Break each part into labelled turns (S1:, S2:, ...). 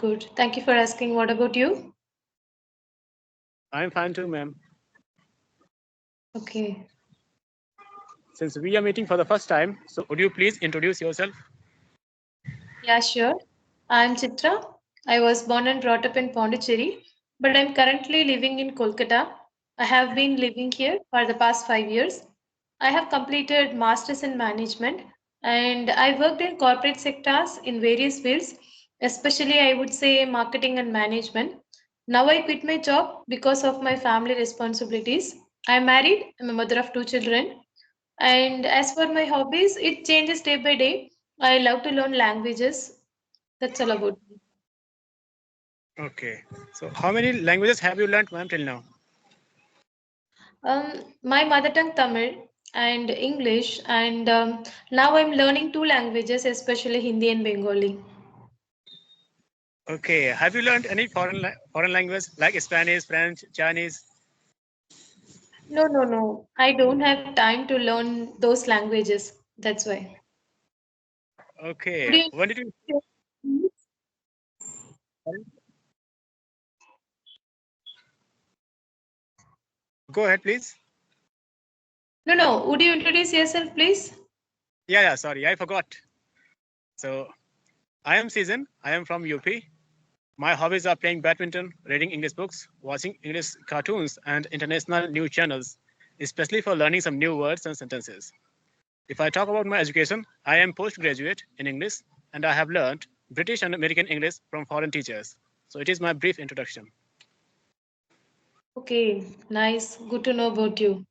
S1: good. Thank you for asking. What about you?
S2: I'm fine too, ma'am.
S1: Okay.
S2: Since we are meeting for the first time, so would you please introduce yourself?
S1: Yeah, sure. I'm Chitra. I was born and brought up in Pondicherry, but I'm currently living in Kolkata. I have been living here for the past 5 years. I have completed masters in management and I worked in corporate sectors in various fields, especially I would say marketing and management. Now I quit my job because of my family responsibilities. I'm married, I'm a mother of two children. And as for my hobbies, it changes day by day. I love to learn languages. That's all about me.
S2: Okay. So how many languages have you learned, ma'am, till now?
S1: My mother tongue Tamil and English, and now I'm learning two languages, especially Hindi and Bengali.
S2: Okay. Have you learned any foreign language like Spanish, French, Chinese?
S1: No, no, no. I don't have time to learn those languages. That's why. Would
S2: Okay.
S1: you?
S2: When did you? Go ahead, please.
S1: No, no. Would you introduce yourself, please?
S2: Yeah. Sorry, I forgot. So I am Season. I am from UP. My hobbies are playing badminton, reading English books, watching English cartoons, and international news channels, especially for learning some new words and sentences. If I talk about my education, I am postgraduate in English and I have learned British and American English from foreign teachers. So it is my brief introduction.
S1: Okay, nice. Good to know about you.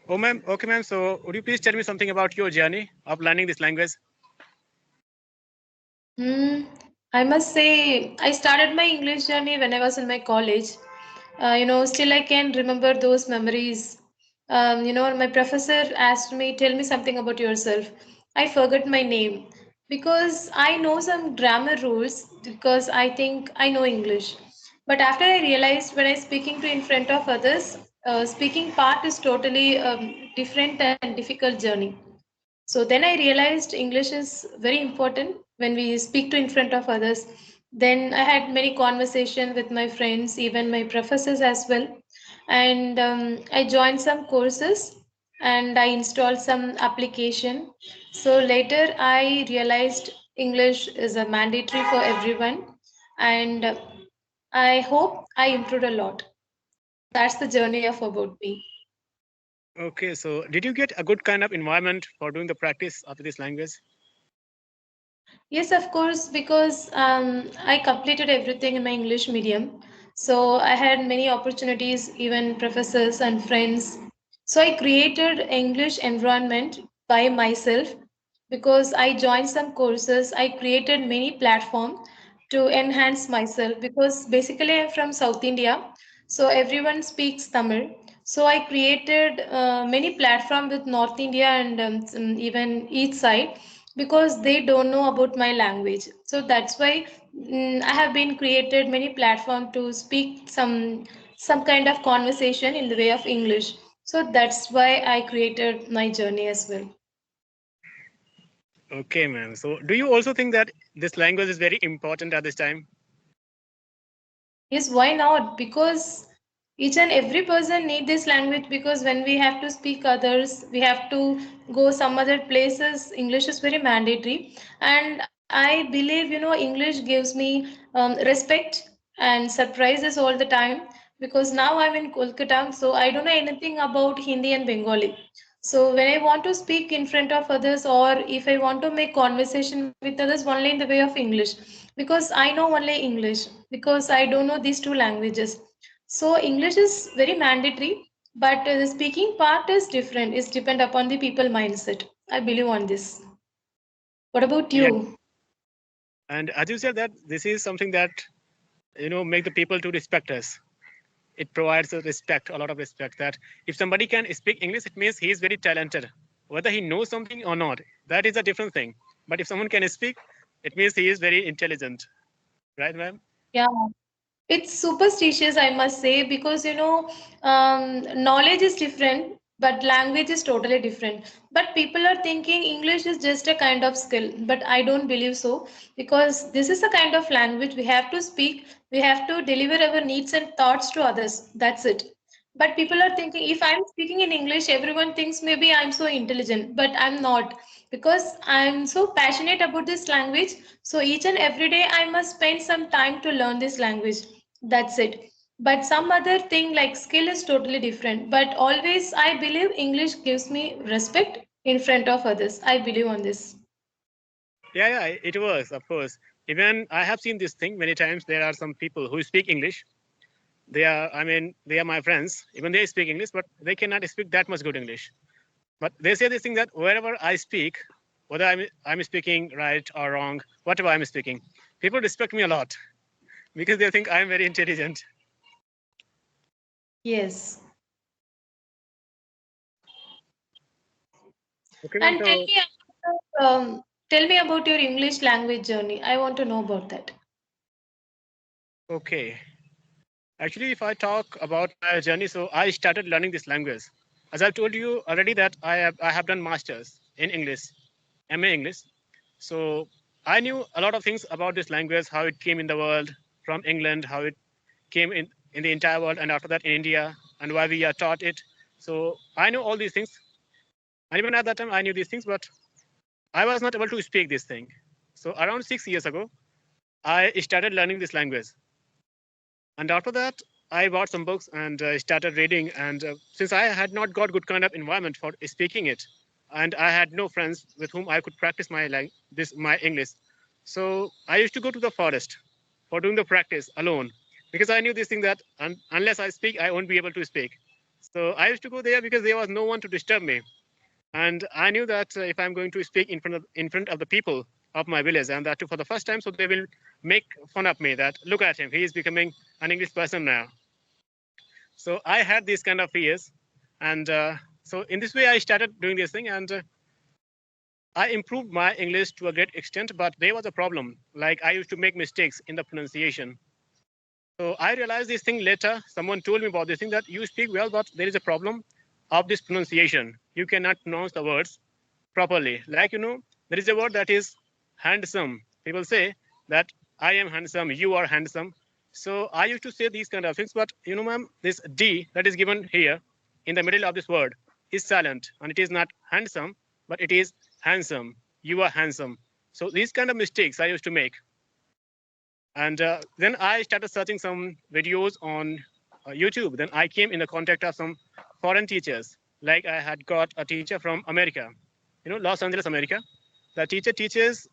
S2: Oh, ma'am. Okay, ma'am. So would you please tell me something about your journey of learning this language?
S1: Hmm. I must say, I started my English journey when I was in my college. Still I can remember those memories. My professor asked me, tell me something about yourself. I forgot my name because I know some grammar rules because I think I know English. But after I realized when I speaking to in front of others, speaking part is totally different and difficult journey. So then I realized English is very important when we speak to in front of others. Then I had many conversation with my friends, even my professors as well. And I joined some courses and I installed some application. So later I realized English is a mandatory for everyone. And I hope I improved a lot. That's the journey of about me.
S2: Okay, so did you get a good kind of environment for doing the practice of this language?
S1: Yes, of course, because I completed everything in my English medium. So I had many opportunities, even professors and friends. So I created English environment by myself because I joined some courses. I created many platform to enhance myself because basically I'm from South India. So everyone speaks Tamil. So I created many platform with North India and even each side because they don't know about my language. So that's why I have been created many platform to speak some kind of conversation in the way of English. So that's why I created my journey as well.
S2: Okay, ma'am. So do you also think that this language is very important at this time?
S1: Yes, why not? Because each and every person need this language because when we have to speak others, we have to go some other places. English is very mandatory, and I believe English gives me respect and surprises all the time because now I'm in Kolkata, so I don't know anything about Hindi and Bengali. So when I want to speak in front of others or if I want to make conversation with others, only in the way of English because I know only English because I don't know these two languages. So English is very mandatory, but the speaking part is different. It's depend upon the people mindset. I believe on this. What about
S2: Yeah.
S1: you?
S2: And as you said that this is something that make the people to respect us. It provides a respect, a lot of respect. That if somebody can speak English, it means he is very talented. Whether he knows something or not, that is a different thing. But if someone can speak, it means he is very intelligent, right, ma'am?
S1: Yeah. It's superstitious, I must say, because knowledge is different, but language is totally different. But people are thinking English is just a kind of skill, but I don't believe so, because this is a kind of language we have to speak, we have to deliver our needs and thoughts to others. That's it. But people are thinking if I'm speaking in English, everyone thinks maybe I'm so intelligent, but I'm not, because I'm so passionate about this language. So each and every day I must spend some time to learn this language. That's it. But some other thing like skill is totally different. But always I believe English gives me respect in front of others. I believe on this.
S2: Yeah, it was, of course. Even I have seen this thing many times. There are some people who speak English. They are my friends. Even they speak English, but they cannot speak that much good English. But they say this thing that wherever I speak, whether I'm speaking right or wrong, whatever I'm speaking, people respect me a lot because they think I'm very intelligent.
S1: Yes.
S2: Okay, ma'am.
S1: And
S2: So
S1: tell me about your English language journey. I want to know about that.
S2: okay, actually, if I talk about my journey, so I started learning this language. As I've told you already that I have done masters in English, MA English. So I knew a lot of things about this language, how it came in the world from England, how it came in the entire world, and after that in India, and why we are taught it. So I know all these things, and even at that time I knew these things, but I was not able to speak this thing. So around 6 years ago, I started learning this language, and after that I bought some books and started reading. And since I had not got good kind of environment for speaking it, and I had no friends with whom I could practice my English, so I used to go to the forest for doing the practice alone, because I knew this thing that unless I speak, I won't be able to speak. So I used to go there because there was no one to disturb me, and I knew that if I'm going to speak in front of the people of my village, and that too for the first time, so they will make fun of me that look at him, he is becoming an English person now. So I had these kind of fears, and so in this way I started doing this thing, and I improved my English to a great extent. But there was a problem, like I used to make mistakes in the pronunciation. So I realized this thing later. Someone told me about this thing that you speak well, but there is a problem of this pronunciation. You cannot pronounce the words properly. Like, there is a word that is handsome. People say that I am handsome, you are handsome. So I used to say these kind of things, but ma'am, this D that is given here in the middle of this word is silent, and it is not handsome, but it is handsome. You are handsome. So these kind of mistakes I used to make. And then I started searching some videos on YouTube. Then I came in the contact of some foreign teachers. Like I had got a teacher from America, Los Angeles, America. The teacher teaches,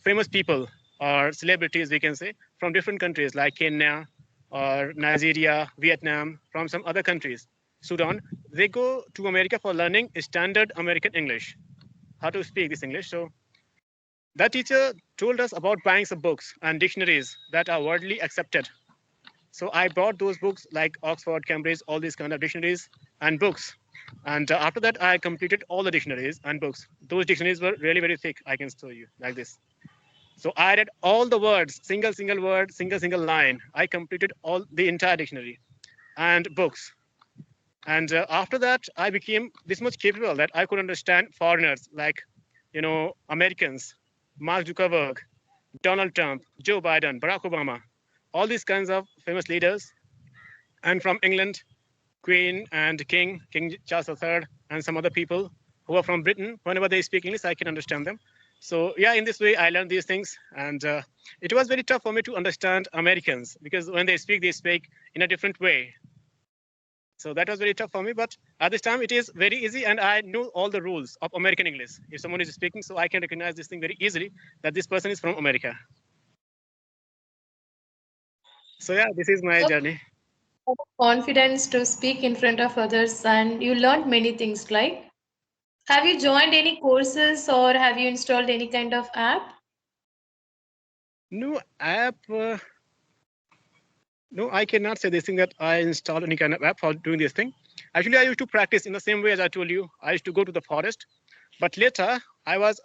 S2: famous people or celebrities, we can say, from different countries like Kenya or Nigeria, Vietnam, from some other countries, Sudan. They go to America for learning standard American English, how to speak this English. So that teacher told us about buying some books and dictionaries that are widely accepted. So I bought those books like Oxford, Cambridge, all these kind of dictionaries and books. And after that, I completed all the dictionaries and books. Those dictionaries were really very thick. I can show you like this. So I read all the words, single word, single line. I completed all the entire dictionary and books. And after that, I became this much capable that I could understand foreigners like, Americans, Mark Zuckerberg, Donald Trump, Joe Biden, Barack Obama, all these kinds of famous leaders. And from England, Queen and King Charles III, and some other people who are from Britain. Whenever they speak English, I can understand them. So yeah, in this way, I learned these things, and it was very tough for me to understand Americans because when they speak in a different way. So that was very tough for me. But at this time, it is very easy, and I know all the rules of American English. If someone is speaking, so I can recognize this thing very easily that this person is from America. So yeah, this is my journey.
S1: Confidence to speak in front of others, and you learned many things, like have you joined any courses or have you installed any kind of app?
S2: No app. No, I cannot say this thing that I installed any kind of app for doing this thing. Actually, I used to practice in the same way as I told you. I used to go to the forest, but later I was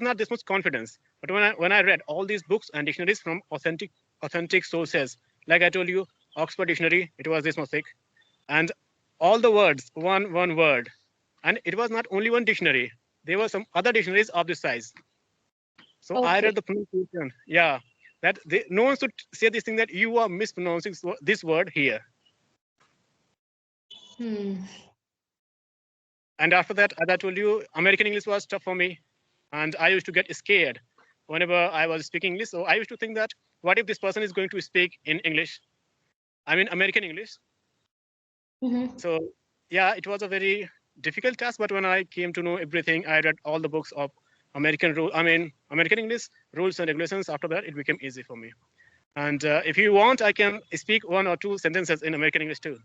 S2: not this much confidence. But when I read all these books and dictionaries from authentic sources, like I told you, Oxford Dictionary, it was this much thick, and all the words, one word. And it was not only one dictionary. There were some other dictionaries of this size. So I read
S1: Okay.
S2: the pronunciation. Yeah, no one should say this thing that you are mispronouncing this word here.
S1: Hmm.
S2: And after that, as I told you, American English was tough for me, and I used to get scared whenever I was speaking English. So I used to think that what if this person is going to speak in English? I mean American English.
S1: Mm-hmm.
S2: So yeah, it was a very difficult task. But when I came to know everything, I read all the books of American English rules and regulations. After that, it became easy for me. And if you want, I can speak one or two sentences in American English too.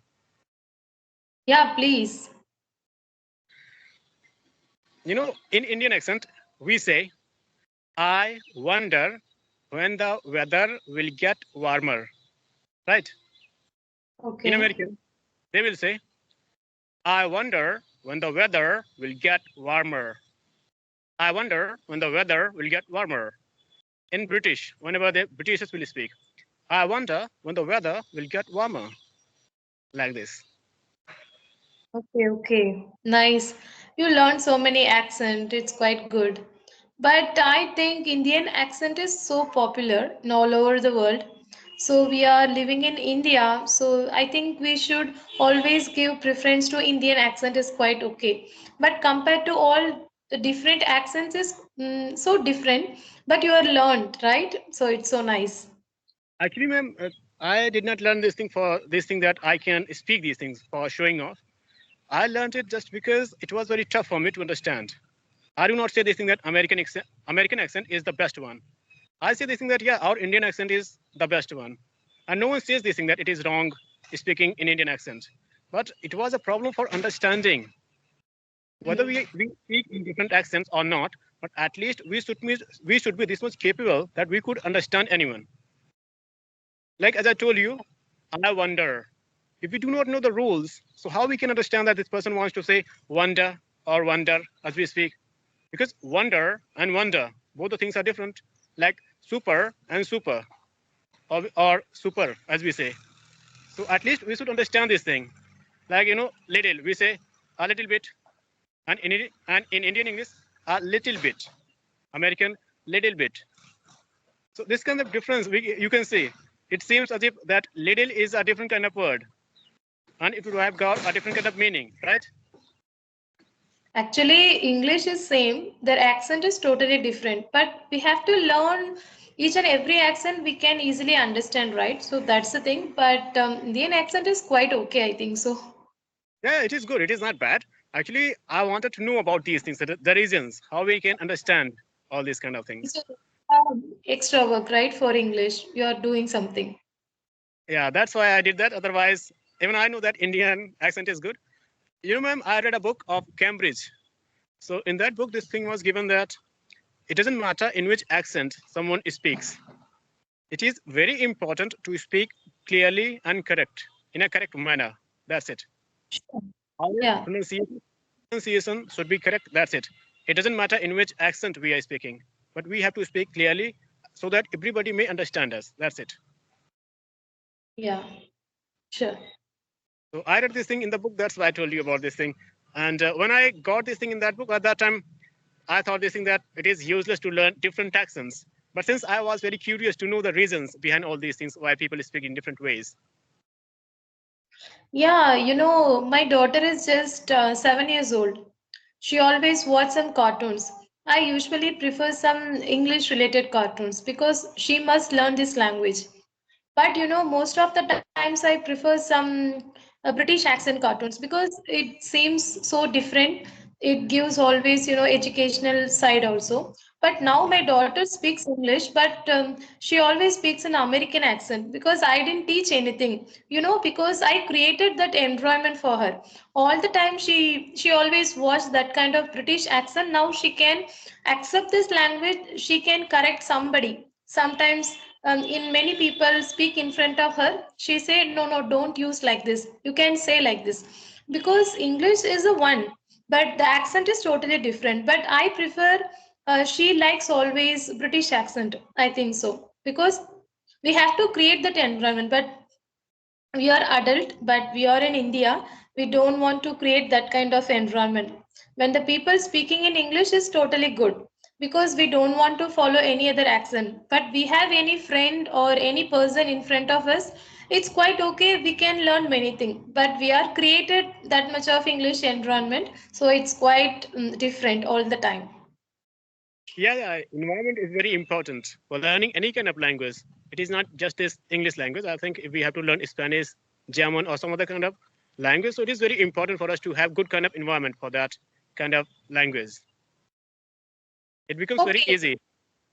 S1: Yeah, please.
S2: You know, in Indian accent, we say, I wonder when the weather will get warmer. Right? In
S1: Okay.
S2: American, they will say, I wonder when the weather will get warmer. I wonder when the weather will get warmer. In British, whenever the Britishers will speak, I wonder when the weather will get warmer. Like this.
S1: Okay, okay. Nice. You learned so many accent. It's quite good. But I think Indian accent is so popular in all over the world. So we are living in India. So I think we should always give preference to Indian accent is quite okay. But compared to all the different accents is so different. But you are learned, right? So it's so nice.
S2: Actually, ma'am, I did not learn this thing for this thing that I can speak these things for showing off. I learned it just because it was very tough for me to understand. I do not say this thing that American accent is the best one. I say this thing that yeah, our Indian accent is the best one, and no one says this thing that it is wrong speaking in Indian accent. But it was a problem for understanding whether
S1: Hmm.
S2: we speak in different accents or not. But at least we should be this much capable that we could understand anyone. Like as I told you, I wonder if we do not know the rules, so how we can understand that this person wants to say wonder or wonder as we speak? Because wonder, both the things are different. Like super and super, or super as we say. So at least we should understand this thing. Like little, we say a little bit, and in Indian English, a little bit. American, little bit. So this kind of difference you can see. It seems as if that little is a different kind of word, and it would have got a different kind of meaning, right?
S1: Actually, English is same. Their accent is totally different. But we have to learn each and every accent we can easily understand, right? So that's the thing. But Indian accent is quite okay, I think so.
S2: Yeah, it is good. It is not bad. Actually, I wanted to know about these things, the reasons, how we can understand all these kind of things.
S1: So extra work, right? For English, you are doing something.
S2: Yeah, that's why I did that. Otherwise, even I know that Indian accent is good. You know, ma'am, I read a book of Cambridge. So in that book, this thing was given that it doesn't matter in which accent someone speaks. It is very important to speak clearly and correct in a correct manner. That's it. Our
S1: Yeah.
S2: pronunciation should be correct. That's it. It doesn't matter in which accent we are speaking, but we have to speak clearly so that everybody may understand us. That's it.
S1: Yeah. Sure.
S2: So I read this thing in the book. That's why I told you about this thing. And when I got this thing in that book, at that time, I thought this thing that it is useless to learn different accents. But since I was very curious to know the reasons behind all these things, why people speak in different ways.
S1: Yeah, my daughter is just 7 years old. She always watch some cartoons. I usually prefer some English related cartoons because she must learn this language. But most of the times I prefer some British accent cartoons because it seems so different. It gives always educational side also. But now my daughter speaks English, but she always speaks an American accent because I didn't teach anything. Because I created that environment for her. All the time she always watched that kind of British accent. Now she can accept this language. She can correct somebody. Sometimes in many people speak in front of her, she said no, no, don't use like this, you can say like this, because English is a one, but the accent is totally different. But I prefer, she likes always British accent, I think so, because we have to create that environment. But we are adult, but we are in India. We don't want to create that kind of environment. When the people speaking in English is totally good, because we don't want to follow any other accent. But we have any friend or any person in front of us, it's quite okay, we can learn many things, but we are created that much of English environment, so it's quite different all the time.
S2: Yeah, environment is very important for learning any kind of language. It is not just this English language. I think if we have to learn Spanish, German, or some other kind of language, so it is very important for us to have good kind of environment for that kind of language. It becomes very
S1: Okay,
S2: easy.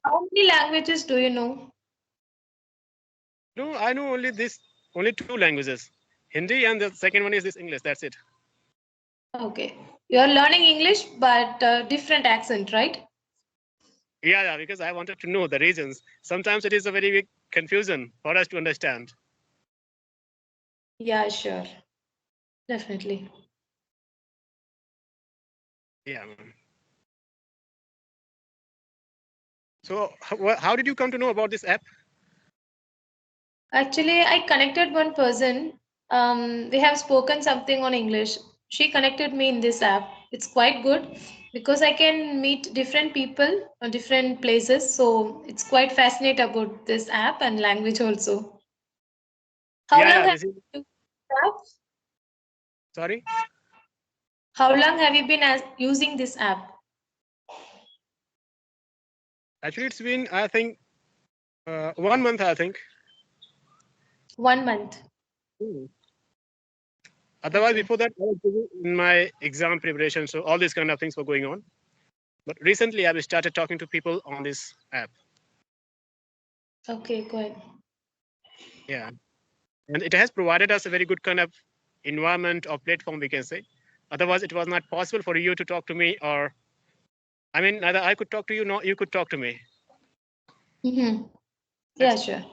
S1: how many languages do you know?
S2: No, I know only two languages, Hindi, and the second one is this English. That's it.
S1: Okay, you are learning English but different accent, right?
S2: Yeah, because I wanted to know the reasons. Sometimes it is a very big confusion for us to understand.
S1: Yeah, sure. Definitely.
S2: Yeah. So, how did you come to know about this app?
S1: Actually, I connected one person. We have spoken something on English. She connected me in this app. It's quite good because I can meet different people on different places. So it's quite fascinating about this app and language also. How long
S2: Yeah,
S1: have
S2: this is
S1: you used this app?
S2: sorry.
S1: How long have you been using this app?
S2: Actually, it's been I think 1 month. I think.
S1: 1 month.
S2: Hmm. Otherwise,
S1: Okay.
S2: before that, I was busy in my exam preparation, so all these kind of things were going on. But recently, I've started talking to people on this app.
S1: Okay, good.
S2: Yeah, and it has provided us a very good kind of environment or platform, we can say. Otherwise, it was not possible for you to talk to me, or I mean, neither I could talk to you, nor you could talk to me.
S1: Mm-hmm. Yeah,
S2: That's
S1: sure.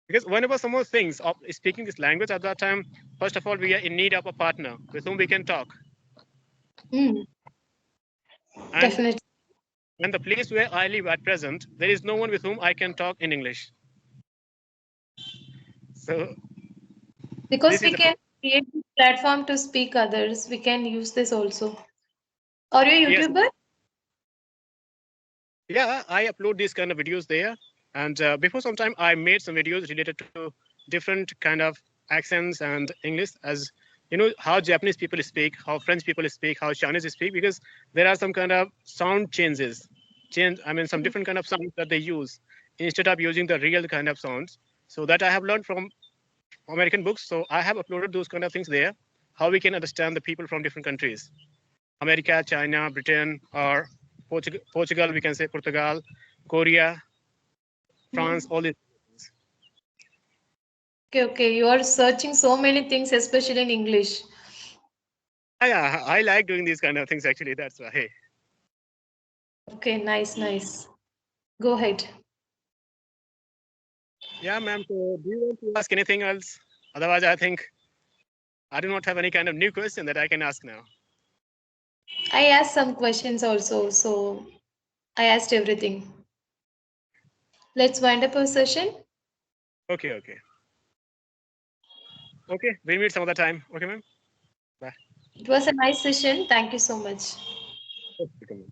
S2: because whenever someone thinks of speaking this language at that time, first of all, we are in need of a partner with whom we can talk.
S1: Mm,
S2: And
S1: definitely.
S2: the place where I live at present, there is no one with whom I can talk in English. So
S1: Because
S2: this is
S1: we
S2: a
S1: can create this platform to speak others, we can use this also. Are you a
S2: yes,
S1: YouTuber?
S2: yeah. I upload these kind of videos there, and before some time, I made some videos related to different kind of accents and English, as you know how Japanese people speak, how French people speak, how Chinese speak, because there are some kind of sound changes. Change, I mean, some different kind of sounds that they use instead of using the real kind of sounds. So that I have learned from American books. So I have uploaded those kind of things there. How we can understand the people from different countries, America, China, Britain, or Portugal. We can say Portugal, Korea, France,
S1: Mm.
S2: all these.
S1: Okay, okay. You are searching so many things, especially in English.
S2: Yeah, I like doing these kind of things actually. That's why. Hey,
S1: Okay, nice, nice. Go ahead.
S2: yeah, ma'am. So, do you want to ask anything else? Otherwise, I think I do not have any kind of new question that I can ask now.
S1: I asked some questions also, so I asked everything. Let's wind up our session.
S2: Okay, okay, okay. We'll meet some other time. Okay, ma'am. Bye.
S1: It was a nice session. Thank you so much.
S2: Okay, ma'am.